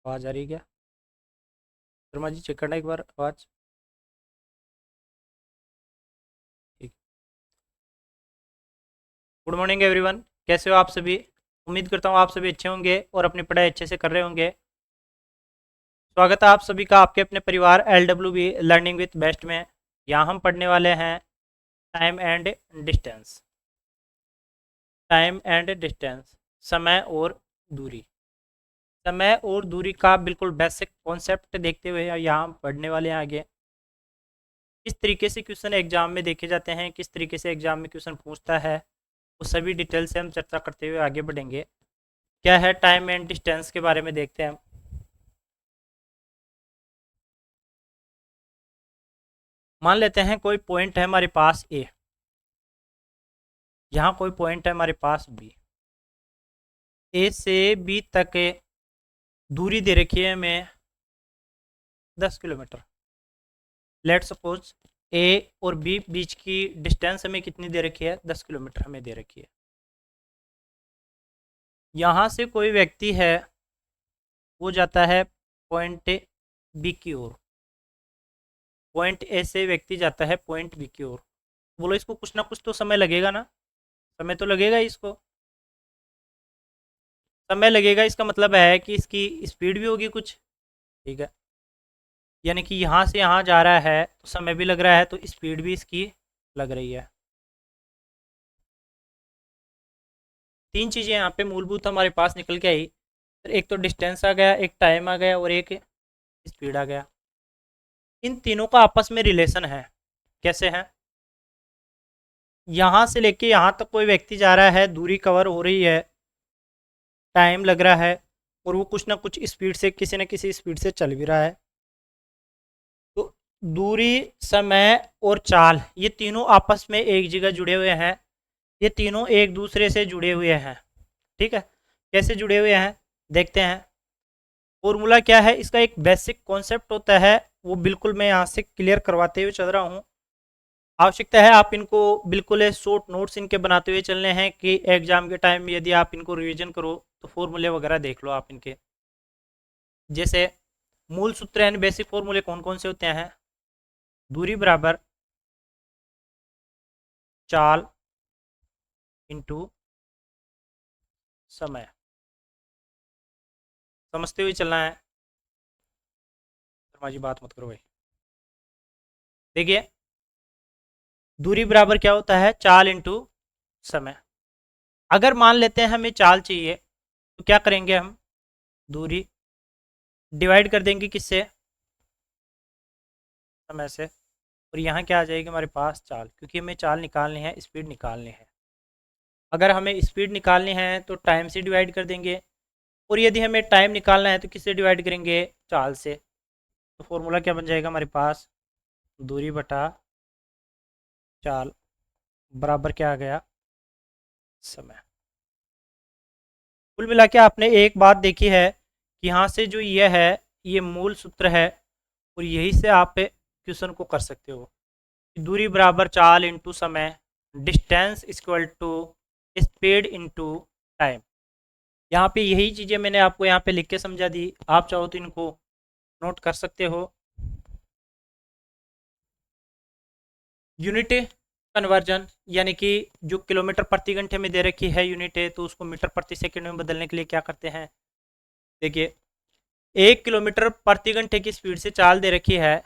आवाज़ आ रही है क्या? शर्मा जी चेक करना एक बार आवाज़। ठीक। Good morning everyone. कैसे हो आप सभी? उम्मीद करता हूँ आप सभी अच्छे होंगे और अपनी पढ़ाई अच्छे से कर रहे होंगे। स्वागत है आप सभी का आपके अपने परिवार LWB लर्निंग विथ बेस्ट में। यहाँ हम पढ़ने वाले हैं time and distance. Time and distance, समय और दूरी। समय और दूरी का बिल्कुल बेसिक कॉन्सेप्ट देखते हुए यहाँ पढ़ने वाले हैं आगे। किस तरीके से क्वेश्चन एग्जाम में देखे जाते हैं, किस तरीके से एग्जाम में क्वेश्चन पूछता है, वो सभी डिटेल से हम चर्चा करते हुए आगे बढ़ेंगे। क्या है टाइम एंड डिस्टेंस के बारे में देखते हैं हम। मान लेते हैं कोई पॉइंट है हमारे पास ए, यहाँ कोई पॉइंट है हमारे पास बी। ए से बी तक दूरी दे रखी है हमें 10 किलोमीटर। लेट सपोज ए और बी बीच की डिस्टेंस हमें कितनी दे रखी है? 10 किलोमीटर हमें दे रखी है। यहाँ से कोई व्यक्ति है, वो जाता है पॉइंट बी की ओर। पॉइंट ए से व्यक्ति जाता है पॉइंट बी की ओर। बोलो इसको कुछ ना कुछ तो समय लगेगा ना? समय तो लगेगा ही इसको। समय लगेगा इसका मतलब है कि इसकी स्पीड भी होगी कुछ। ठीक है, यानी कि यहाँ से यहाँ जा रहा है तो समय भी लग रहा है, तो स्पीड भी इसकी लग रही है। तीन चीज़ें यहाँ पे मूलभूत हमारे पास निकल के आई। एक तो डिस्टेंस आ गया, एक टाइम आ गया और एक स्पीड आ गया। इन तीनों का आपस में रिलेशन है। कैसे है? यहाँ से लेके यहाँ तक कोई व्यक्ति जा रहा है, दूरी कवर हो रही है, टाइम लग रहा है और वो कुछ ना कुछ स्पीड से, किसी न किसी स्पीड से चल भी रहा है। तो दूरी, समय और चाल, ये तीनों आपस में एक जगह जुड़े हुए हैं। ये तीनों एक दूसरे से जुड़े हुए हैं। ठीक है, कैसे जुड़े हुए हैं देखते हैं। फॉर्मूला क्या है इसका? एक बेसिक कॉन्सेप्ट होता है, वो बिल्कुल मैं यहाँ से क्लियर करवाते हुए चल रहा हूँ। आवश्यकता है आप इनको बिल्कुल शॉर्ट नोट्स इनके बनाते हुए चलने हैं कि एग्जाम के टाइम में यदि आप इनको रिवीजन करो तो फॉर्मूले वगैरह देख लो आप इनके। जैसे मूल सूत्र यानी बेसिक फॉर्मूले कौन कौन से होते हैं? दूरी बराबर चाल इंटू समय। समझते हुए चलना है। शर्मा जी बात मत करो भाई। देखिए, दूरी बराबर क्या होता है? चाल इंटू समय। अगर मान लेते हैं हमें चाल चाहिए तो क्या करेंगे हम? दूरी डिवाइड कर देंगे किससे? समय से। और यहाँ क्या आ जाएगी हमारे पास? चाल, क्योंकि हमें चाल निकालनी है, स्पीड निकालनी है। अगर हमें स्पीड निकालनी है तो टाइम से डिवाइड कर देंगे, और यदि हमें टाइम निकालना है तो किससे डिवाइड करेंगे? चाल से। तो फॉर्मूला क्या बन जाएगा हमारे पास? दूरी बटा चाल बराबर क्या आ गया? समय। कुल मिला के आपने एक बात देखी है कि यहाँ से जो ये है, ये मूल सूत्र है और यही से आप क्वेश्चन को कर सकते हो। दूरी बराबर चाल इंटू समय, distance equal to speed into time. यहाँ पे यही चीज़ें मैंने आपको यहाँ पे लिख के समझा दी, आप चाहो तो इनको नोट कर सकते हो। यूनिट कन्वर्जन, यानी कि जो किलोमीटर प्रति घंटे में दे रखी है यूनिट है, तो उसको मीटर प्रति सेकंड में बदलने के लिए क्या करते हैं? देखिए, 1 किलोमीटर प्रति घंटे की स्पीड से चाल दे रखी है।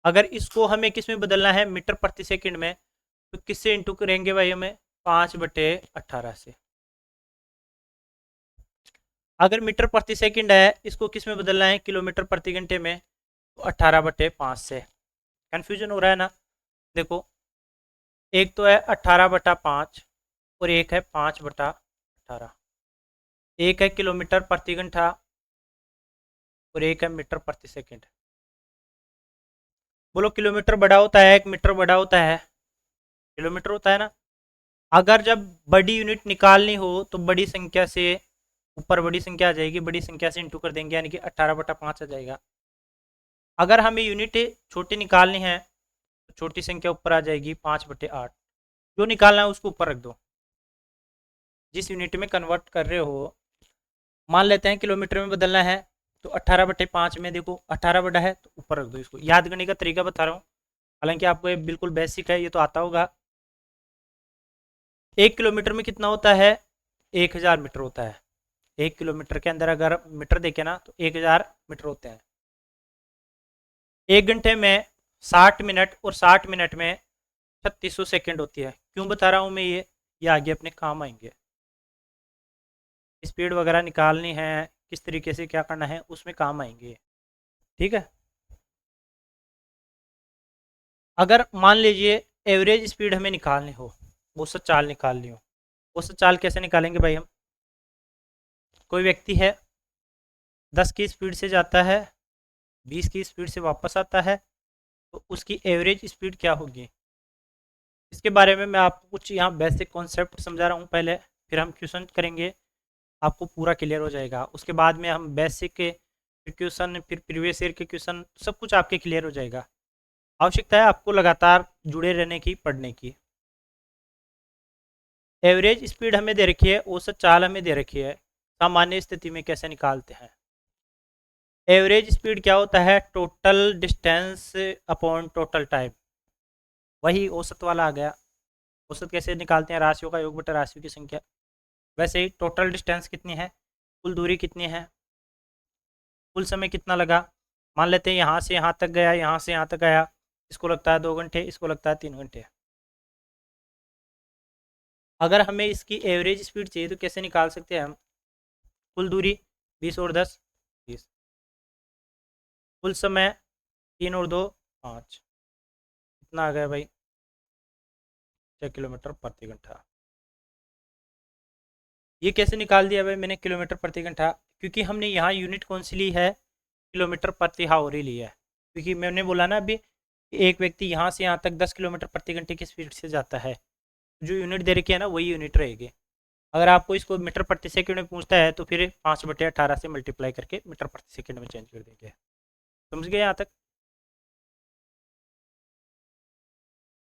अगर इसको हमें किस में बदलना है? मीटर प्रति सेकंड में। तो किससे इंटू करेंगे भाई? हमें 5/18 से। अगर मीटर प्रति सेकंड है, इसको किस में बदलना है? किलोमीटर प्रति घंटे में। तो 18/5 से। कन्फ्यूजन हो रहा है ना? देखो, एक तो है 18/5 और एक है 5/18। एक है किलोमीटर प्रति घंटा और एक है मीटर प्रति सेकंड। बोलो, किलोमीटर बड़ा होता है एक मीटर बड़ा होता है? किलोमीटर होता है ना। अगर जब बड़ी यूनिट निकालनी हो तो बड़ी संख्या से ऊपर बड़ी संख्या आ जाएगी, बड़ी संख्या से इंटू कर देंगे, यानी कि 18/5 आ जाएगा। अगर हमें यूनिट छोटी निकालनी है तो छोटी संख्या ऊपर आ जाएगी, 5/8। जो निकालना है उसको ऊपर रख दो, जिस यूनिट में कन्वर्ट कर रहे हो। मान लेते हैं किलोमीटर में बदलना है, तो 18/5 में देखो 18 बटा है तो ऊपर रख दो। इसको याद करने का तरीका बता रहा हूँ, हालांकि आपको ये बिल्कुल बेसिक है, ये तो आता होगा। 1 किलोमीटर में कितना होता है? 1000 मीटर होता है। 1 किलोमीटर के अंदर अगर मीटर देखे ना तो 1000 मीटर होते हैं। 1 घंटे में 60 मिनट और 60 मिनट में 3600 सेकेंड होती है। क्यों बता रहा हूँ मैं ये आगे अपने काम आएंगे। स्पीड वगैरह निकालनी है, किस तरीके से क्या करना है, उसमें काम आएंगे। ठीक है। अगर मान लीजिए एवरेज स्पीड हमें निकालनी हो, औसत चाल निकालनी हो, औसत चाल कैसे निकालेंगे भाई हम? कोई व्यक्ति है 10 की स्पीड से जाता है, 20 की स्पीड से वापस आता है, तो उसकी एवरेज स्पीड क्या होगी? इसके बारे में मैं आपको कुछ यहाँ बेसिक कॉन्सेप्ट समझा रहा हूँ पहले, फिर हम क्वेश्चन करेंगे, आपको पूरा क्लियर हो जाएगा। उसके बाद में हम बेसिक के फिर क्वेश्चन, फिर प्रीवियस ईयर के क्वेश्चन, सब कुछ आपके क्लियर हो जाएगा। आवश्यकता है आपको लगातार जुड़े रहने की, पढ़ने की। एवरेज स्पीड हमें दे रखी है, औसत चाल हमें दे रखी है, सामान्य स्थिति में कैसे निकालते हैं? एवरेज स्पीड क्या होता है? Total distance upon total time, वही औसत वाला आ गया। औसत कैसे निकालते हैं? राशियों का योग बटा राशियों की संख्या। वैसे ही टोटल डिस्टेंस कितनी है, कुल दूरी कितनी है, कुल समय कितना लगा। मान लेते हैं यहाँ से यहाँ तक गया, यहाँ से यहाँ तक गया, इसको लगता है 2 घंटे, इसको लगता है 3 घंटे। अगर हमें इसकी एवरेज स्पीड चाहिए तो कैसे निकाल सकते हैं हम? कुल दूरी 20 और 10 20, कुल समय 3 और 2 5, कितना आ गया भाई? 6 किलोमीटर प्रति घंटा। ये कैसे निकाल दिया भाई मैंने किलोमीटर प्रति घंटा? क्योंकि हमने यहाँ यूनिट कौन सी ली है? किलोमीटर प्रति हावर ही ली है। क्योंकि मैंने बोला ना अभी, एक व्यक्ति यहाँ से यहाँ तक 10 किलोमीटर प्रति घंटे की स्पीड से जाता है, जो यूनिट दे रखी है ना वही यूनिट रहेगी। अगर आपको इसको मीटर प्रति सेकंड में पूछता है तो फिर 5/18 से मल्टीप्लाई करके मीटर प्रति सेकंड में चेंज कर देंगे। समझ गए यहाँ तक?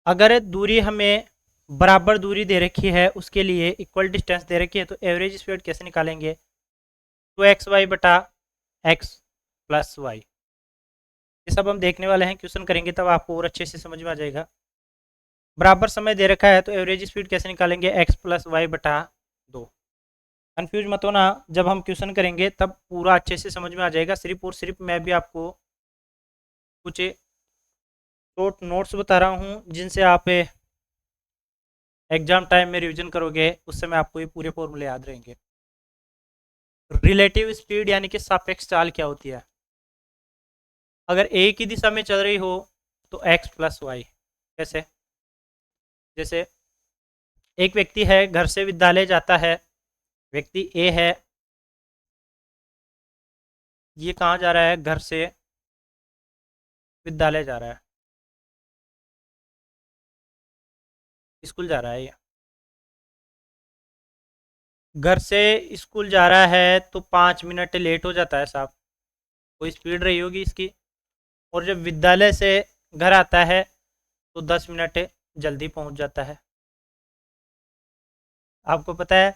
अगर दूरी हमें बराबर दूरी दे रखी है, उसके लिए इक्वल डिस्टेंस दे रखी है, तो एवरेज स्पीड कैसे निकालेंगे? 2xy बटा एक्स प्लस वाई। ये सब हम देखने वाले हैं, क्वेश्चन करेंगे तब आपको और अच्छे से समझ में आ जाएगा। बराबर समय दे रखा है तो एवरेज स्पीड कैसे निकालेंगे? x प्लस वाई बटा 2। कन्फ्यूज मत होना, जब हम क्वेश्चन करेंगे तब पूरा अच्छे से समझ में आ जाएगा। सिर्फ और सिर्फ मैं भी आपको कुछ शॉर्ट नोट्स बता रहा हूँ जिनसे आप एग्जाम टाइम में रिवीजन करोगे, उस समय आपको ये पूरे फॉर्मूले याद रहेंगे। रिलेटिव स्पीड यानी कि सापेक्ष चाल क्या होती है? अगर एक ही दिशा में चल रही हो तो x प्लस वाई। कैसे? जैसे एक व्यक्ति है, घर से विद्यालय जाता है, व्यक्ति ए है, ये कहाँ जा रहा है? घर से विद्यालय जा रहा है, स्कूल जा रहा है। ये घर से स्कूल जा रहा है तो 5 मिनट लेट हो जाता है साहब, कोई स्पीड रही होगी इसकी। और जब विद्यालय से घर आता है तो 10 मिनट जल्दी पहुंच जाता है। आपको पता है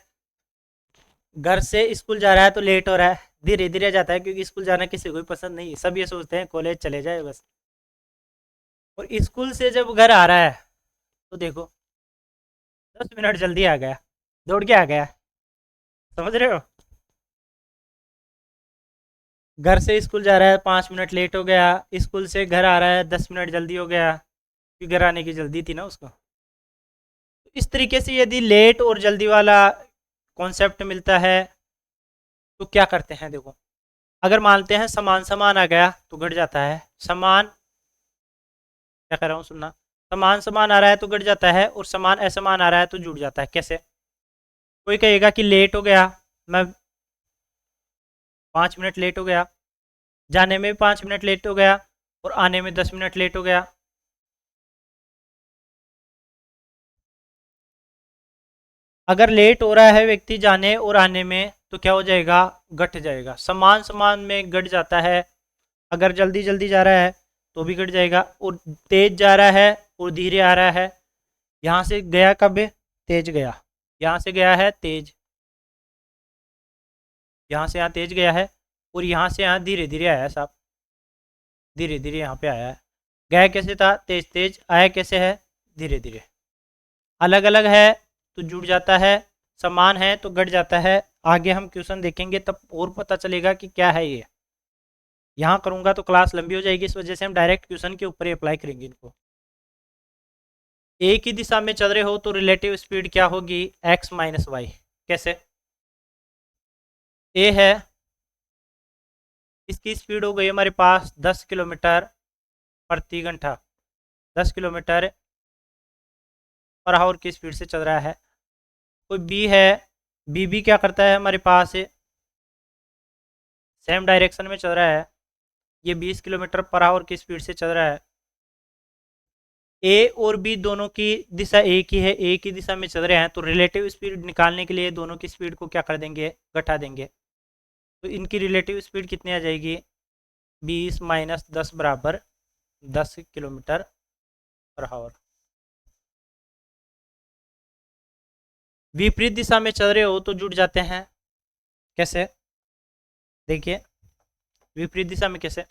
घर से स्कूल जा रहा है तो लेट हो रहा है, धीरे धीरे जाता है, क्योंकि स्कूल जाना किसी को भी पसंद नहीं। सब ये सोचते हैं कॉलेज चले जाए बस। और स्कूल से जब घर आ रहा है तो देखो 10 मिनट जल्दी आ गया, दौड़ के आ गया। समझ रहे हो? घर से स्कूल जा रहा है, 5 मिनट लेट हो गया, स्कूल से घर आ रहा है 10 मिनट जल्दी हो गया, क्योंकि घर आने की जल्दी थी ना उसको। इस तरीके से यदि लेट और जल्दी वाला कॉन्सेप्ट मिलता है तो क्या करते हैं? देखो, अगर मानते हैं समान समान आ गया तो घट जाता है। समान, क्या कर रहा हूँ सुनना, समान समान आ रहा है तो घट जाता है, और समान असमान आ रहा है तो जुड़ जाता है। कैसे? कोई कहेगा कि लेट हो गया, मैं 5 मिनट लेट हो गया, जाने में भी 5 मिनट लेट हो गया, और आने में 10 मिनट लेट हो गया। अगर लेट हो रहा है व्यक्ति जाने और आने में तो क्या हो जाएगा? घट जाएगा। समान समान में घट जाता है। अगर जल्दी जल्दी जा रहा है तो भी घट जाएगा, और तेज जा रहा है और धीरे आ रहा है। यहाँ से गया कब? तेज गया, यहाँ से गया है तेज, यहाँ से यहाँ तेज गया है, और यहाँ से यहाँ धीरे धीरे आया साहब, धीरे धीरे यहाँ पे आया है। गया कैसे था, तेज तेज, आया कैसे है, धीरे धीरे। अलग अलग है तो जुड़ जाता है, समान है तो घट जाता है। आगे हम क्वेश्चन देखेंगे तब और पता चलेगा कि क्या है ये। यहाँ करूँगा तो क्लास लंबी हो जाएगी, इस वजह से हम डायरेक्ट क्वेश्चन के ऊपर ही अप्लाई करेंगे इनको। एक ही दिशा में चल रहे हो तो रिलेटिव स्पीड क्या होगी, x माइनस वाई। कैसे, ए है, इसकी स्पीड हो गई हमारे पास 10 किलोमीटर प्रति घंटा, 10 किलोमीटर पर आवर की स्पीड से चल रहा है। कोई बी है, बी भी क्या करता है हमारे पास, सेम डायरेक्शन में चल रहा है, ये 20 किलोमीटर पर आवर की स्पीड से चल रहा है। ए और बी दोनों की दिशा एक ही है, एक ही दिशा में चल रहे हैं, तो रिलेटिव स्पीड निकालने के लिए दोनों की स्पीड को क्या कर देंगे, घटा देंगे। तो इनकी रिलेटिव स्पीड कितनी आ जाएगी, 20 माइनस 10 बराबर 10 किलोमीटर पर आवर। विपरीत दिशा में चल रहे हो तो जुड़ जाते हैं, कैसे, देखिए विपरीत दिशा में कैसे,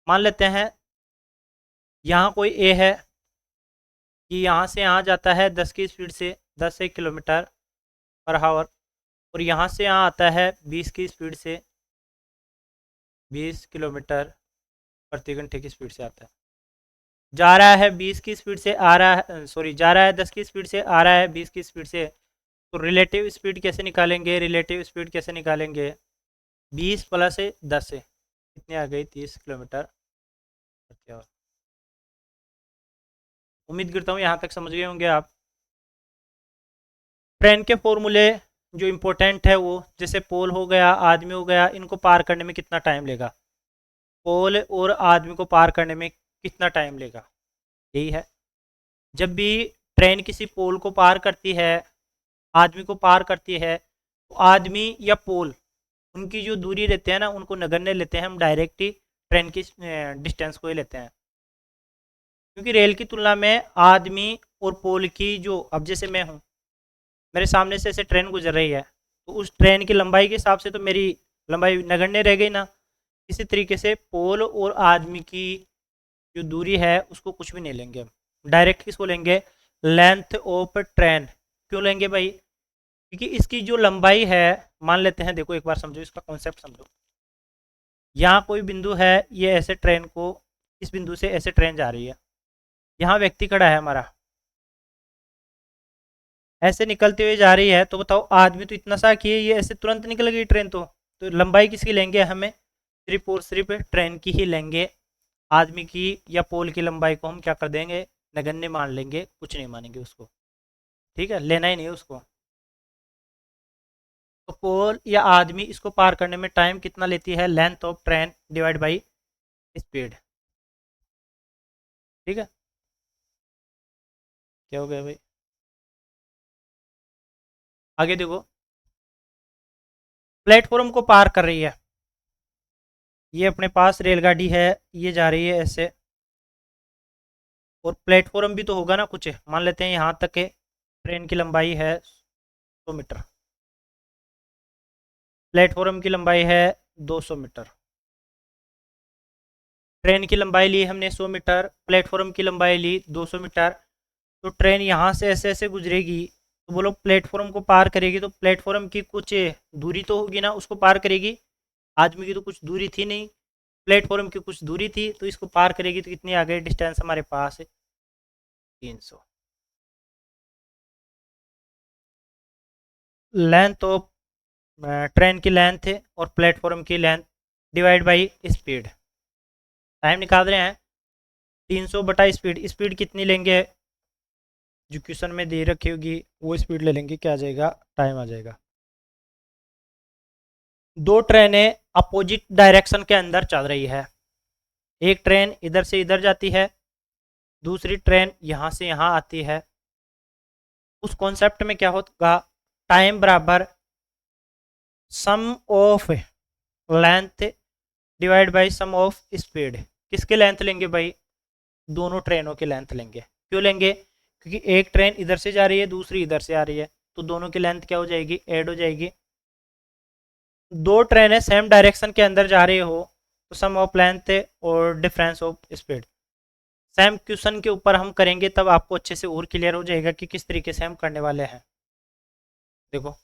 मान लेते हैं यहाँ कोई ए है कि यहाँ से यहाँ जाता है 10 की स्पीड से, 10 किलोमीटर पर आवर, और यहाँ से यहाँ आता है 20 की स्पीड से, 20 किलोमीटर प्रति घंटे की स्पीड से आता है। जा रहा है 20 की स्पीड से, आ रहा है, सॉरी, जा रहा है 10 की स्पीड से, आ रहा है 20 की स्पीड से। तो रिलेटिव स्पीड कैसे निकालेंगे, रिलेटिव स्पीड कैसे निकालेंगे, 20 प्लस 10 से कितनी आ गई, 30 किलोमीटर प्रति आवर। उम्मीद करता हूँ यहाँ तक समझ गए होंगे आप। ट्रेन के फॉर्मूले जो इम्पोर्टेंट है वो, जैसे पोल हो गया, आदमी हो गया, इनको पार करने में कितना टाइम लेगा, पोल और आदमी को पार करने में कितना टाइम लेगा, यही है। जब भी ट्रेन किसी पोल को पार करती है, आदमी को पार करती है, तो आदमी या पोल, उनकी जो दूरी रहते हैं ना, उनको नगण्य लेते हैं हम, डायरेक्ट ही ट्रेन की डिस्टेंस को ही लेते हैं। क्योंकि रेल की तुलना में आदमी और पोल की जो, अब जैसे मैं हूँ, मेरे सामने से ऐसे ट्रेन गुजर रही है, तो उस ट्रेन की लंबाई के हिसाब से तो मेरी लंबाई नगण्य रह गई ना। इसी तरीके से पोल और आदमी की जो दूरी है उसको कुछ भी नहीं लेंगे हम, डायरेक्ट किसको लेंगे, लेंथ ऑफ ट्रेन। क्यों लेंगे भाई, क्योंकि इसकी जो लंबाई है, मान लेते हैं, देखो एक बार समझो इसका कॉन्सेप्ट समझो। यहाँ कोई बिंदु है, ये ऐसे ट्रेन को, इस बिंदु से ऐसे ट्रेन जा रही है, यहाँ व्यक्ति खड़ा है हमारा, ऐसे निकलते हुए जा रही है, तो बताओ आदमी तो इतना सा किए, ये ऐसे तुरंत निकल गई ट्रेन, तो लंबाई किसकी लेंगे हमें, सिर्फ और सिर्फ ट्रेन की ही लेंगे। आदमी की या पोल की लंबाई को हम क्या कर देंगे, नगण्य मान लेंगे, कुछ नहीं मानेंगे उसको, ठीक है, लेना ही नहीं उसको। तो पोल या आदमी, इसको पार करने में टाइम कितना लेती है, length of train divide by speed, ठीक है। क्या हो गया भाई, आगे देखो, प्लेटफॉर्म को पार कर रही है, ये अपने पास रेलगाड़ी है, ये जा रही है ऐसे, और प्लेटफॉर्म भी तो होगा ना कुछ, मान लेते हैं यहाँ तक के ट्रेन की लंबाई है 100 मीटर, प्लेटफॉर्म की लंबाई है 200 मीटर। ट्रेन की लंबाई ली हमने 100 मीटर, प्लेटफॉर्म की लंबाई ली 200 मीटर। तो ट्रेन यहाँ से ऐसे ऐसे गुजरेगी, तो बोलो प्लेटफॉर्म को पार करेगी, तो प्लेटफॉर्म की कुछ दूरी तो होगी ना, उसको पार करेगी। आदमी की तो कुछ दूरी थी नहीं, प्लेटफॉर्म की कुछ दूरी थी, तो इसको पार करेगी, तो कितनी आ गई डिस्टेंस हमारे पास, 300। लेंथ ऑफ ट्रेन की लेंथ और प्लेटफॉर्म की length divide by speed, time निकाल रहे हैं, 300 बटा स्पीड, स्पीड कितनी लेंगे जो क्वेश्चन में दे रखी होगी वो स्पीड ले लेंगे, क्या आ जाएगा, टाइम आ जाएगा। दो ट्रेनें अपोजिट डायरेक्शन के अंदर चल रही है, एक ट्रेन इधर से इधर जाती है, दूसरी ट्रेन यहाँ से यहाँ आती है। उस कॉन्सेप्ट में क्या होगा, टाइम बराबर sum of length divide by sum of speed. किसके लेंथ लेंगे भाई, दोनों ट्रेनों के लेंथ लेंगे। क्यों लेंगे, क्योंकि एक ट्रेन इधर से जा रही है, दूसरी इधर से आ रही है, तो दोनों की लेंथ क्या हो जाएगी, ऐड हो जाएगी। दो ट्रेनें सेम डायरेक्शन के अंदर जा रही हो तो सम ऑफ लेंथ और difference of speed. Same question के ऊपर हम करेंगे तब आपको अच्छे से और क्लियर हो जाएगा कि किस तरीके से हम करने वाले हैं। देखो,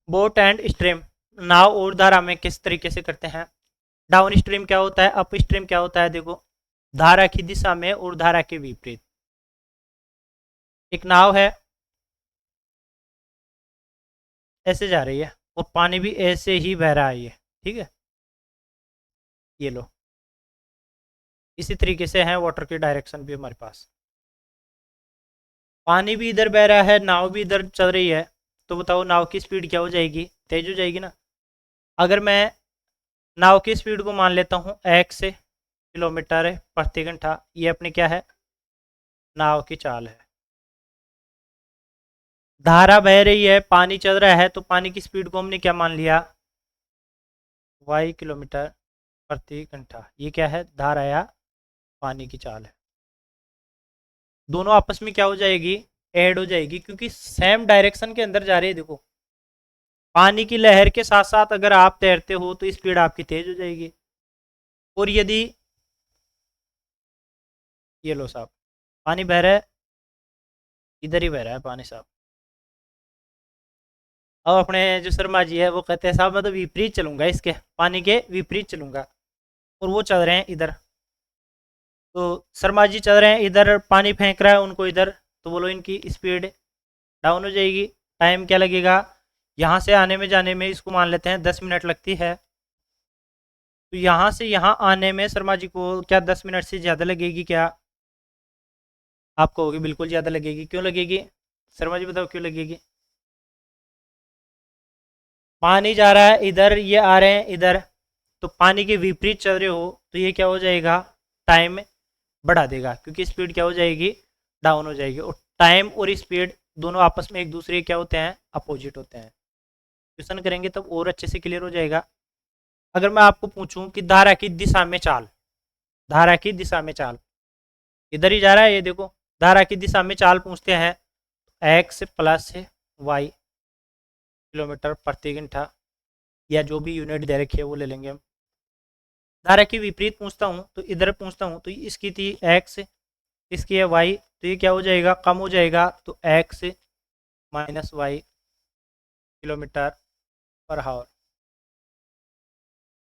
बोट एंड स्ट्रीम, नाव और धारा में किस तरीके से करते हैं। डाउन स्ट्रीम क्या होता है, अप स्ट्रीम क्या होता है। देखो, धारा की दिशा में और धारा के विपरीत। एक नाव है, ऐसे जा रही है और पानी भी ऐसे ही बह रहा है ये, ठीक है। ये लो, इसी तरीके से है वाटर की डायरेक्शन भी हमारे पास। पानी भी इधर बह रहा है, नाव भी इधर चल रही है, तो बताओ नाव की स्पीड क्या हो जाएगी, तेज हो जाएगी ना। अगर मैं नाव की स्पीड को मान लेता हूँ x किलोमीटर प्रति घंटा, ये अपनी क्या है, नाव की चाल है। धारा बह रही है, पानी चल रहा है, तो पानी की स्पीड को हमने क्या मान लिया, y किलोमीटर प्रति घंटा। ये क्या है, धारा या पानी की चाल है। दोनों आपस में क्या हो जाएगी, ऐड हो जाएगी, क्योंकि सेम डायरेक्शन के अंदर जा रही है। देखो, पानी की लहर के साथ साथ अगर आप तैरते हो तो स्पीड आपकी तेज हो जाएगी। और यदि ये लो साहब, पानी बह रहा है, इधर ही बह रहा है पानी साहब। अब अपने जो शर्मा जी है वो कहते हैं साहब मैं तो विपरीत चलूंगा, इसके पानी के विपरीत चलूंगा, और वो चल रहे हैं इधर। तो शर्मा जी चल रहे हैं इधर, पानी फेंक रहा है उनको इधर, तो बोलो इनकी स्पीड डाउन हो जाएगी। टाइम क्या लगेगा, यहाँ से आने में जाने में इसको मान लेते हैं 10 मिनट लगती है, तो यहाँ से यहाँ आने में शर्मा जी को क्या 10 मिनट से ज़्यादा लगेगी क्या। आप कहोगे बिल्कुल ज़्यादा लगेगी, क्यों लगेगी शर्मा जी, बताओ क्यों लगेगी। पानी जा रहा है इधर, ये आ रहे हैं इधर, तो पानी के विपरीत चल रहे हो तो ये क्या हो जाएगा, टाइम बढ़ा देगा, क्योंकि स्पीड क्या हो जाएगी, डाउन हो जाएगी। और टाइम और स्पीड दोनों आपस में एक दूसरे क्या होते हैं, अपोजिट होते हैं। क्वेश्चन करेंगे तब और अच्छे से क्लियर हो जाएगा। अगर मैं आपको पूछूं कि धारा की दिशा में चाल, धारा की दिशा में चाल, इधर ही जा रहा है ये देखो, धारा की दिशा में चाल पूछते हैं, x प्लस वाई किलोमीटर प्रति घंटा, या जो भी यूनिट दे रखी है वो ले लेंगे हम। धारा की विपरीत पूछता हूँ तो इधर पूछता हूँ, तो इसकी थी x, इसकी है y, तो ये क्या हो जाएगा, कम हो जाएगा, तो x माइनस वाई किलोमीटर पर हावर।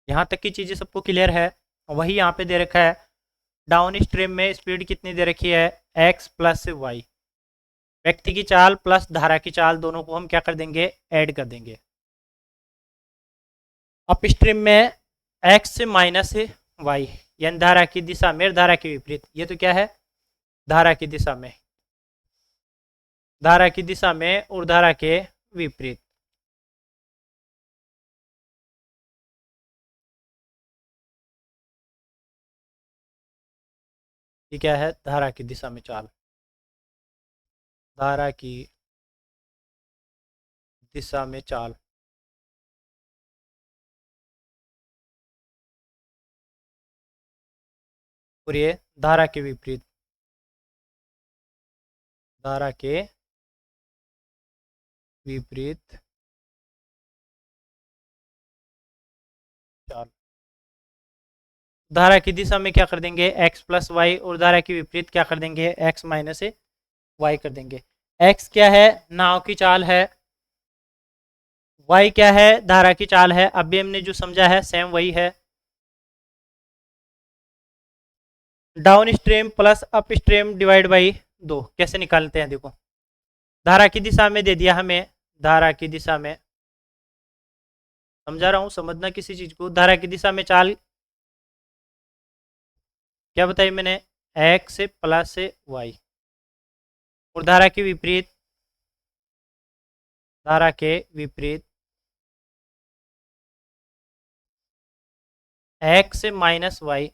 यहाँ तक की चीज़ें सबको क्लियर है। वही यहाँ पे दे रखा है, डाउन स्ट्रीम में स्पीड कितनी दे रखी है, x प्लस वाई। व्यक्ति की चाल प्लस धारा की चाल दोनों को हम क्या कर देंगे, ऐड कर देंगे। अप स्ट्रीम में x माइनस वाई, यानी धारा की दिशा में, धारा के विपरीत। ये तो क्या है, धारा की दिशा में, धारा की दिशा में और धारा के विपरीत। ये क्या है, धारा की दिशा में चाल, धारा की दिशा में चाल। और ये धारा के विपरीत, धारा के विपरीत चाल। धारा की दिशा में क्या कर देंगे, x प्लस वाई, और धारा के विपरीत क्या कर देंगे, x माइनस वाई कर देंगे। x क्या है, नाव की चाल है, y क्या है, धारा की चाल है। अभी हमने जो समझा है सेम वही है। Down stream plus up stream divide by 2 कैसे निकालते हैं, देखो, धारा की दिशा में दे दिया हमें, धारा की दिशा में, समझा रहा हूँ, समझना किसी चीज को। धारा की दिशा में चाल क्या बताई मैंने, x प्लस वाई, और धारा के विपरीत, धारा के विपरीत x माइनस वाई।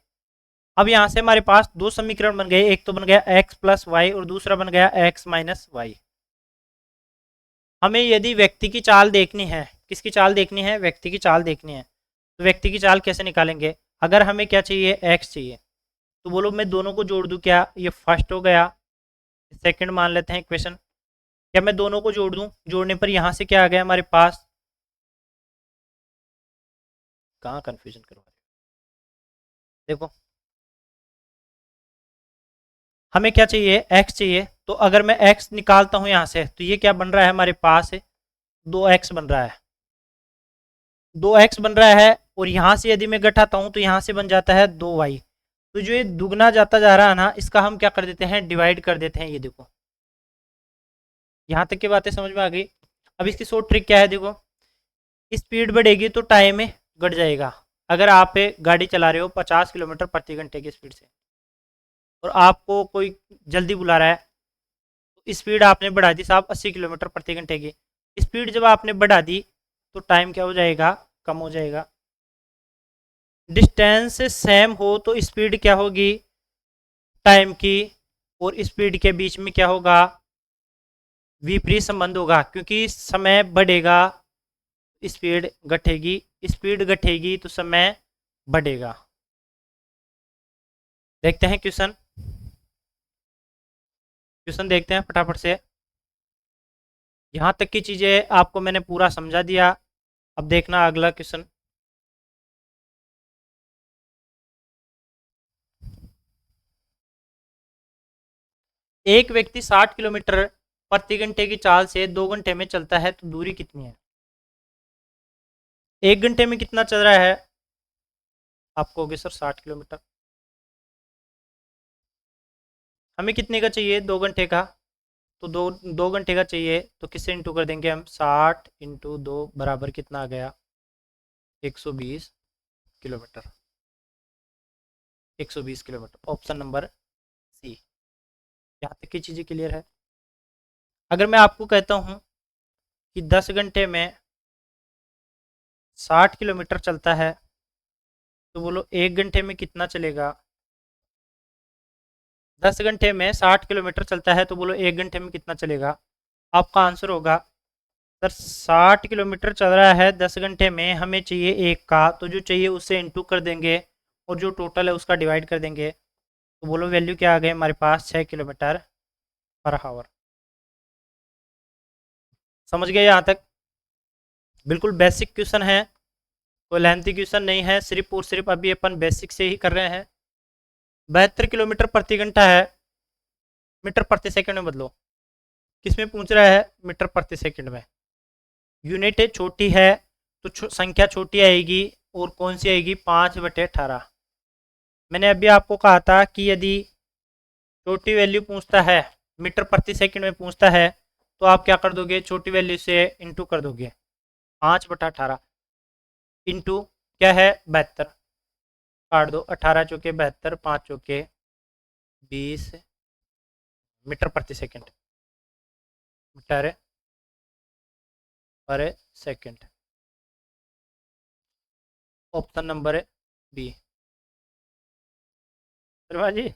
अब यहाँ से हमारे पास दो समीकरण बन गए, एक तो बन गया x प्लस वाई और दूसरा बन गया x माइनस वाई। हमें यदि व्यक्ति की चाल देखनी है, किसकी चाल देखनी है, व्यक्ति की चाल देखनी है, तो व्यक्ति की चाल कैसे निकालेंगे। अगर हमें क्या चाहिए, x चाहिए, तो बोलो मैं दोनों को जोड़ दूं क्या, ये फर्स्ट हो गया, सेकंड मान लेते हैं इक्वेशन, क्या मैं दोनों को जोड़ दूं? जोड़ने पर यहाँ से क्या आ गया हमारे पास? कहाँ कंफ्यूजन करवा रहे हो? देखो, हमें क्या चाहिए? x चाहिए। तो अगर मैं x निकालता हूँ यहाँ से, तो ये क्या बन रहा है हमारे पास? 2x बन रहा है। 2x बन रहा है, और यहाँ से यदि मैं घटाता हूँ तो यहाँ से बन जाता है 2y। तो जो ये दुगना जाता जा रहा है ना, इसका हम क्या कर देते हैं? डिवाइड कर देते हैं। ये देखो, यहाँ तक की बातें समझ में आ गई। अब इसकी शॉर्ट ट्रिक क्या है? देखो, स्पीड बढ़ेगी तो टाइम में घट जाएगा। अगर आप गाड़ी चला रहे हो 50 किलोमीटर प्रति घंटे की स्पीड से, और आपको कोई जल्दी बुला रहा है, तो स्पीड आपने बढ़ा दी साहब 80 किलोमीटर प्रति घंटे की। स्पीड जब आपने बढ़ा दी तो टाइम क्या हो जाएगा? कम हो जाएगा। डिस्टेंस सेम हो तो स्पीड क्या होगी? टाइम की और स्पीड के बीच में क्या होगा? विपरीत संबंध होगा, क्योंकि समय बढ़ेगा, स्पीड घटेगी। स्पीड घटेगी तो समय बढ़ेगा। देखते हैं क्वेश्चन। क्वेश्चन देखते हैं फटाफट से। यहाँ तक की चीज़ें आपको मैंने पूरा समझा दिया। अब देखना अगला क्वेश्चन। एक व्यक्ति 60 किलोमीटर प्रति घंटे की चाल से 2 घंटे में चलता है, तो दूरी कितनी है? 1 घंटे में कितना चल रहा है? आप कहोगे सर 60 किलोमीटर। हमें कितने का चाहिए? 2 घंटे का। तो दो 2 घंटे का चाहिए, तो किससे इंटू कर देंगे हम? 60 × 2 बराबर कितना आ गया? 120 kilometre. 120 kilometre, option number C. यहाँ तक की चीज़ें क्लियर है? अगर मैं आपको कहता हूँ कि 10 घंटे में 60 किलोमीटर चलता है, तो बोलो 1 घंटे में कितना चलेगा? 10 घंटे में 60 किलोमीटर चलता है, तो बोलो 1 घंटे में कितना चलेगा? आपका आंसर होगा सर 60 किलोमीटर चल रहा है 10 घंटे में, हमें चाहिए 1 का, तो जो चाहिए उससे इंटू कर देंगे, और जो टोटल है उसका डिवाइड कर देंगे। तो बोलो वैल्यू क्या आ गई हमारे पास? 6 किलोमीटर पर आवर। समझ गए यहाँ तक? बिल्कुल बेसिक क्वेश्चन है, कोई लेंथी क्वेश्चन नहीं है, सिर्फ और सिर्फ अभी अपन बेसिक से ही कर रहे हैं। 72 किलोमीटर प्रति घंटा है, मीटर प्रति सेकंड में बदलो। किस में पूछ रहा है? मीटर प्रति सेकंड में। यूनिट छोटी है तो संख्या छोटी आएगी, और कौन सी आएगी? 5/18। मैंने अभी आपको कहा था कि यदि छोटी वैल्यू पूछता है, मीटर प्रति सेकंड में पूछता है, तो आप क्या कर दोगे? छोटी वैल्यू से इंटू कर दोगे। 5/18 इंटू क्या है? 72। काट दो, 18 × 4 = 72, 5 × 4 = 20 मीटर प्रति सेकंड। मीटर पर second, option number B. Sharma ji,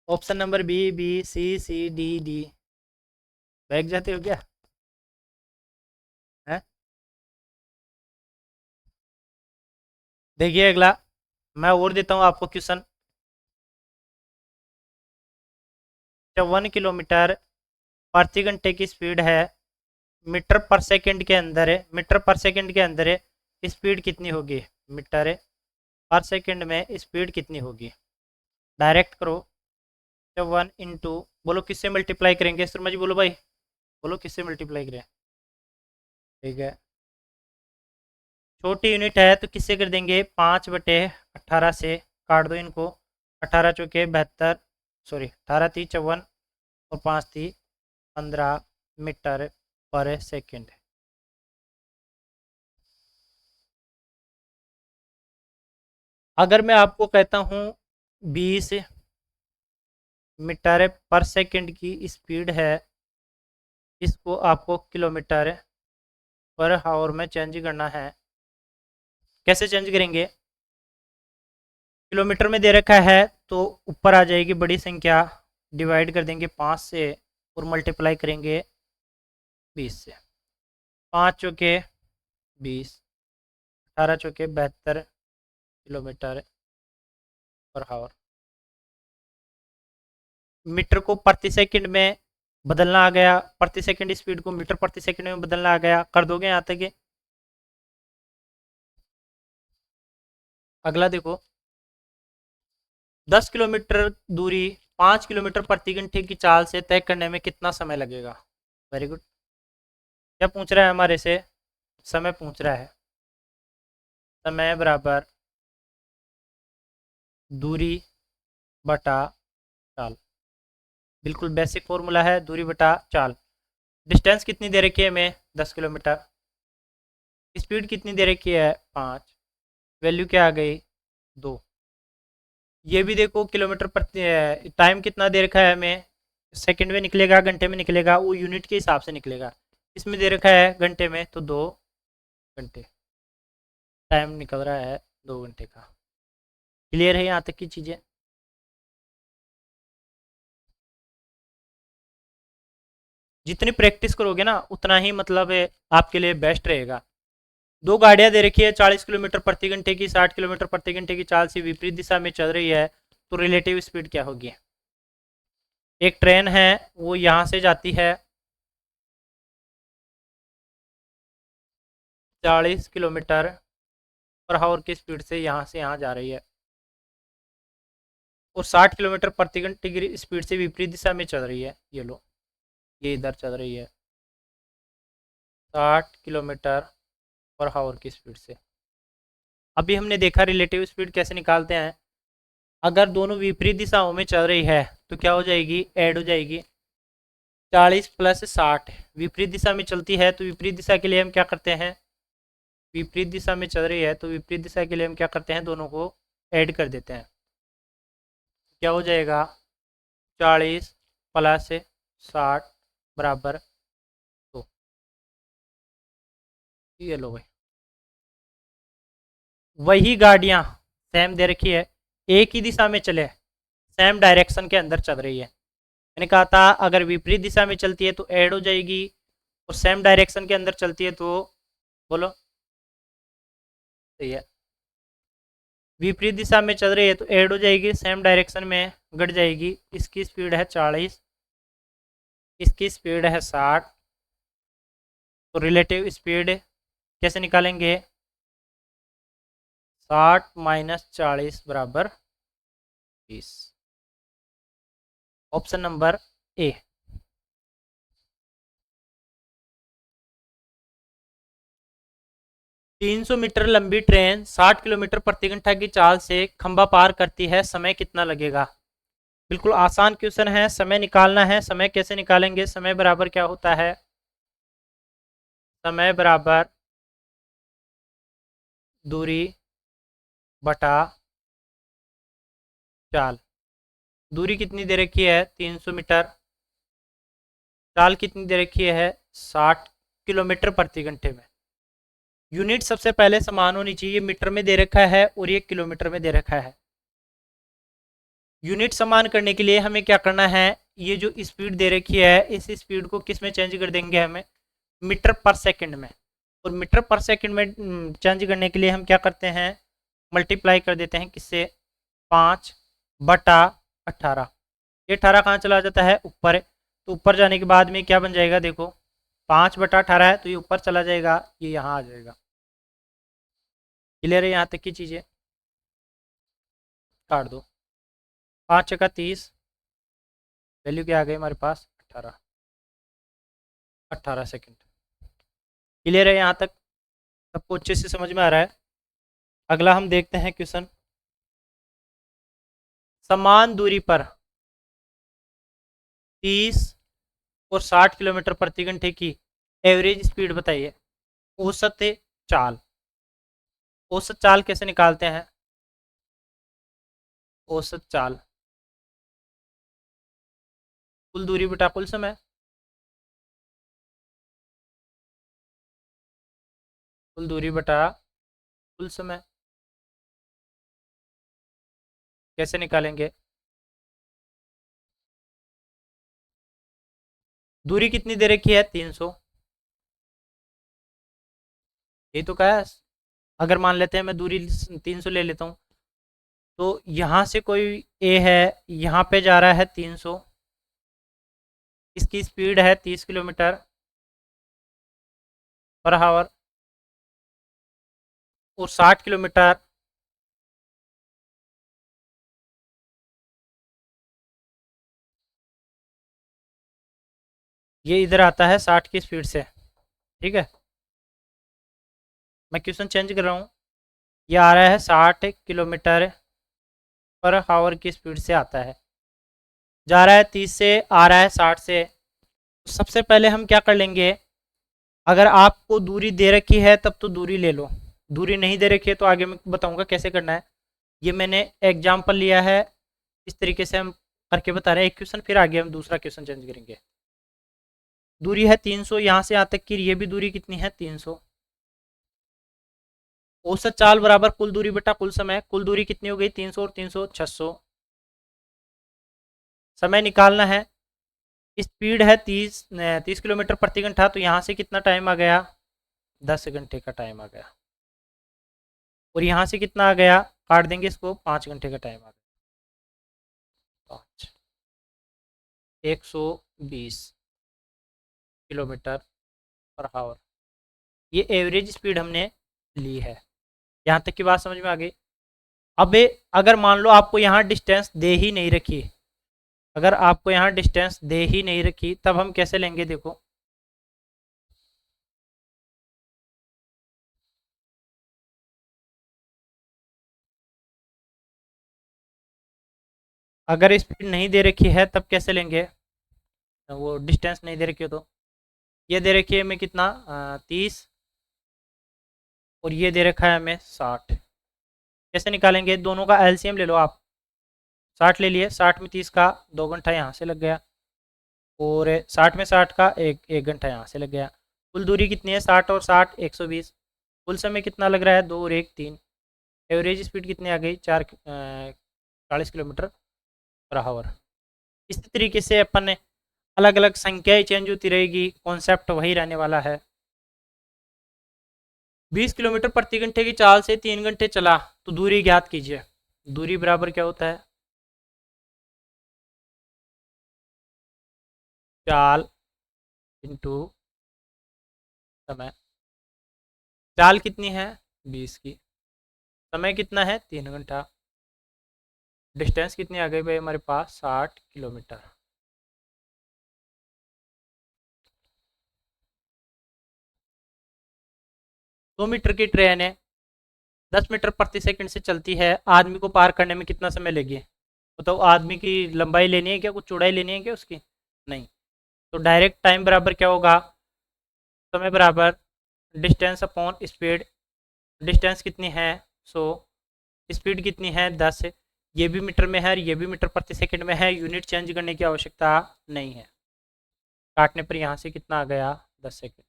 option number B, B C C D D. Bag जाते हो क्या? है? देखिए अगला, मैं और देता हूँ आपको क्वेश्चन। 1 किलोमीटर प्रति घंटे की स्पीड है, मीटर पर सेकंड के अंदर है, मीटर पर सेकंड के अंदर है, स्पीड कितनी होगी? मीटर पर सेकंड में स्पीड कितनी होगी? डायरेक्ट करो। 1 इंटू, बोलो किससे मल्टीप्लाई करेंगे? शर्मा जी बोलो भाई, बोलो किससे मल्टीप्लाई करें? ठीक है, छोटी यूनिट है तो किससे कर देंगे? 5/18 से। काट दो इनको, 18 × 4 = 72, सॉरी 18 × 3 = 54, और 5 × 3 = 15 मीटर पर सेकंड। अगर मैं आपको कहता हूँ 20 मीटर पर सेकंड की स्पीड है, इसको आपको किलोमीटर पर आवर में चेंज करना है, कैसे चेंज करेंगे? किलोमीटर में दे रखा है तो ऊपर आ जाएगी बड़ी संख्या, डिवाइड कर देंगे 5 से, और मल्टीप्लाई करेंगे 20 से। 5 × 4 = 20, 18 × 4 = 72 किलोमीटर पर आवर। मीटर को प्रति सेकंड में बदलना आ गया, प्रति सेकंड स्पीड को मीटर प्रति सेकंड में बदलना आ गया। कर दोगे यहाँ तक ये? अगला देखो, 10 किलोमीटर दूरी 5 किलोमीटर प्रति घंटे की चाल से तय करने में कितना समय लगेगा? Very good. क्या पूछ रहा है हमारे से? समय पूछ रहा है। समय बराबर दूरी बटा चाल। बिल्कुल बेसिक फॉर्मूला है, दूरी बटा चाल। डिस्टेंस कितनी दे रखी है हमें? 10 किलोमीटर। स्पीड कितनी दे रखी है? 5। वैल्यू क्या आ गई? 2। ये भी देखो किलोमीटर प्रति, टाइम कितना दे रखा है हमें? सेकंड में निकलेगा, घंटे में निकलेगा, वो यूनिट के हिसाब से निकलेगा। इसमें दे रखा है घंटे में, तो 2 घंटे टाइम निकल रहा है, 2 घंटे का। क्लियर है यहाँ तक की चीज़ें? जितनी प्रैक्टिस करोगे ना उतना ही मतलब आपके लिए बेस्ट रहेगा। दो गाड़ियां दे रखी है 40 किलोमीटर प्रति घंटे की, 60 किलोमीटर प्रति घंटे की चाल से विपरीत दिशा में चल रही है, तो रिलेटिव स्पीड क्या होगी? एक ट्रेन है, वो यहाँ से जाती है 40 किलोमीटर पर हावर की स्पीड से यहाँ से यहाँ जा रही है, और 60 किलोमीटर प्रति घंटे की स्पीड से विपरीत दिशा में चल रही है। ये लो, ये इधर चल रही है 60 किलोमीटर पर हावर की स्पीड से। अभी हमने देखा रिलेटिव स्पीड कैसे निकालते हैं। अगर दोनों विपरीत दिशाओं में चल रही है तो क्या हो जाएगी? ऐड हो जाएगी। 40 प्लस 60 विपरीत दिशा में चलती है, तो विपरीत दिशा के लिए हम क्या करते हैं? विपरीत दिशा में चल रही है तो विपरीत दिशा के लिए हम क्या करते हैं? दोनों को ऐड कर देते हैं। क्या हो जाएगा? 40 प्लस 60 बराबर 2। ये लो भाई, वही गाड़ियां सेम दे रखी है, एक ही दिशा में चले, सेम डायरेक्शन के अंदर चल रही है। मैंने कहा था अगर विपरीत दिशा में चलती है तो ऐड हो जाएगी, और सेम डायरेक्शन के अंदर चलती है तो बोलो सही है। विपरीत दिशा में चल रही है तो ऐड हो जाएगी, सेम डायरेक्शन में घट जाएगी। इसकी स्पीड है 40, इसकी स्पीड है 60, तो रिलेटिव स्पीड कैसे निकालेंगे? 60 माइनस 40 बराबर 20। Option number A. 300 मीटर लंबी ट्रेन 60 किलोमीटर प्रति घंटा की चाल से खंबा पार करती है, समय कितना लगेगा? बिल्कुल आसान क्वेश्चन है। समय निकालना है। समय कैसे निकालेंगे? समय बराबर क्या होता है? समय बराबर दूरी बटा चाल। दूरी कितनी दे रखी है? 300 मीटर। चाल कितनी दे रखी है? 60 किलोमीटर प्रति घंटे में। यूनिट सबसे पहले समान होनी चाहिए। मीटर में दे रखा है और ये किलोमीटर में दे रखा है। यूनिट समान करने के लिए हमें क्या करना है? ये जो स्पीड दे रखी है इस स्पीड को किस में चेंज कर देंगे? हमें मीटर पर सेकंड में। और मीटर पर सेकंड में चेंज करने के लिए हम क्या करते हैं? मल्टीप्लाई कर देते हैं किससे? 5 बटा 18। ये 18 कहाँ चला जाता है? ऊपर। तो ऊपर जाने के बाद में क्या बन जाएगा? देखो 5 बटा 18 है तो ये ऊपर चला जाएगा, ये यहाँ आ जाएगा। क्लियर है यहाँ तक की चीज़ें? काट दो। 5 चका 30, वैल्यू क्या आ गई हमारे पास? 18 सेकंड। क्लियर है यहाँ तक? सबको अच्छे से समझ में आ रहा है? अगला हम देखते हैं क्वेश्चन। समान दूरी पर 30 और 60 किलोमीटर प्रति घंटे की एवरेज स्पीड बताइए। औसत चाल। औसत चाल कैसे निकालते हैं? औसत चाल कुल दूरी बटा कुल समय। कुल दूरी बटा कुल समय। कैसे निकालेंगे? दूरी कितनी दे रखी है? 300। यही तो कहा है। अगर मान लेते हैं मैं दूरी 300 ले लेता हूँ, तो यहाँ से कोई ए है, यहाँ पे जा रहा है 300, इसकी स्पीड है 30 किलोमीटर पर आवर और 60 किलोमीटर ये इधर आता है 60 की स्पीड से। ठीक है, मैं क्वेश्चन चेंज कर रहा हूँ। ये आ रहा है 60 किलोमीटर पर आवर की स्पीड से आता है, जा रहा है 30 से, आ रहा है 60 से। सबसे पहले हम क्या कर लेंगे, अगर आपको दूरी दे रखी है तब तो दूरी ले लो, दूरी नहीं दे रखी है तो आगे मैं बताऊंगा कैसे करना है। ये मैंने एग्जाम्पल लिया है, इस तरीके से हम करके बता रहे हैं एक क्वेश्चन, फिर आगे हम दूसरा क्वेश्चन चेंज करेंगे। दूरी है 300, यहाँ से यहाँ तक की ये भी दूरी कितनी है 300। औसत चाल बराबर कुल दूरी बटा कुल समय, कुल दूरी कितनी हो गई 300 और 300 600। समय निकालना है, स्पीड है 30 किलोमीटर प्रति घंटा, तो यहाँ से कितना टाइम आ गया 10 घंटे का टाइम आ गया। और यहाँ से कितना आ गया, काट देंगे इसको, 5 घंटे का टाइम आ गया। 5 120 किलोमीटर पर आवर, ये एवरेज स्पीड हमने ली है। यहाँ तक की बात समझ में आ गई। अब अगर मान लो आपको यहाँ डिस्टेंस दे ही नहीं रखी, अगर आपको यहाँ डिस्टेंस दे ही नहीं रखी, तब हम कैसे लेंगे, देखो अगर स्पीड नहीं दे रखी है तब कैसे लेंगे, वो डिस्टेंस नहीं दे रखी हो तो। ये दे रखी है हमें कितना 30, और ये दे रखा है हमें 60। कैसे निकालेंगे, दोनों का एलसीएम ले लो आप। 60 ले लिए, 60 में 30 का 2 घंटा यहाँ से लग गया, और 60 में 60 का एक घंटा यहाँ से लग गया। कुल दूरी कितनी है 60 और 60 120। कुल समय कितना लग रहा है 2 और 1 3। एवरेज स्पीड कितनी आ गई 40 किलोमीटर पर आवर। इस तरीके से अपन ने अलग अलग संख्याएं चेंज होती रहेगी, कॉन्सेप्ट वही रहने वाला है। 20 किलोमीटर प्रति घंटे की चाल से 3 घंटे चला तो दूरी ज्ञात कीजिए। दूरी बराबर क्या होता है, चाल इंटू समय। चाल कितनी है 20 की, समय कितना है 3 घंटा, डिस्टेंस कितनी आ गई भाई हमारे पास 60 किलोमीटर। दो मीटर की ट्रेन है, 10 मीटर प्रति सेकंड से चलती है, आदमी को पार करने में कितना समय लगे बताओ। आदमी की लंबाई लेनी है क्या, कुछ चौड़ाई लेनी है क्या उसकी, नहीं। तो डायरेक्ट टाइम बराबर क्या होगा, समय बराबर डिस्टेंस अपॉन स्पीड। डिस्टेंस कितनी है 100, स्पीड कितनी है 10। ये भी मीटर में है और ये भी मीटर प्रति सेकंड में है, यूनिट चेंज करने की आवश्यकता नहीं है। काटने पर यहाँ से कितना आ गया 10 सेकंड।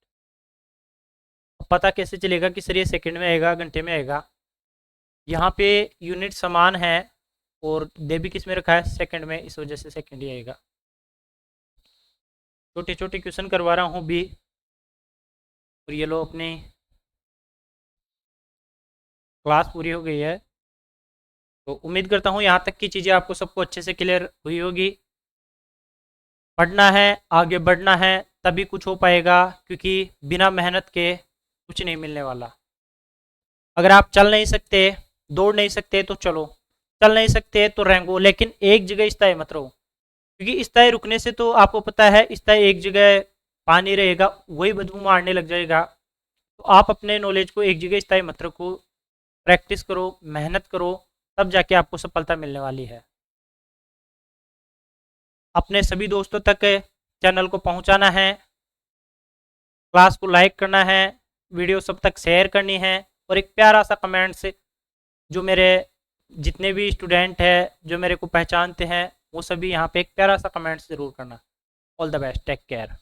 पता कैसे चलेगा कि सर ये सेकंड में आएगा घंटे में आएगा, यहाँ पे यूनिट समान है और दे भी किस में रखा है सेकंड में, इस वजह से सेकंड ही आएगा। छोटे छोटे क्वेश्चन करवा रहा हूँ भी, और ये लो अपनी क्लास पूरी हो गई है। तो उम्मीद करता हूँ यहाँ तक की चीज़ें आपको सबको अच्छे से क्लियर हुई होगी। पढ़ना है, आगे बढ़ना है, तभी कुछ हो पाएगा, क्योंकि बिना मेहनत के कुछ नहीं मिलने वाला। अगर आप चल नहीं सकते, दौड़ नहीं सकते तो चलो, चल नहीं सकते तो रेंगो, लेकिन एक जगह स्थायी मत रहो, क्योंकि स्थायी रुकने से तो आपको पता है स्थायी एक जगह पानी रहेगा वही बदबू मारने लग जाएगा। तो आप अपने नॉलेज को एक जगह स्थायी मत रखो, प्रैक्टिस करो, मेहनत करो, तब जाके आपको सफलता मिलने वाली है। अपने सभी दोस्तों तक चैनल को पहुंचाना है, क्लास को लाइक करना है, वीडियो सब तक शेयर करनी है, और एक प्यारा सा कमेंट से, जो मेरे जितने भी स्टूडेंट हैं जो मेरे को पहचानते हैं वो सभी यहाँ पे एक प्यारा सा कमेंट्स ज़रूर करना। All the best, take care.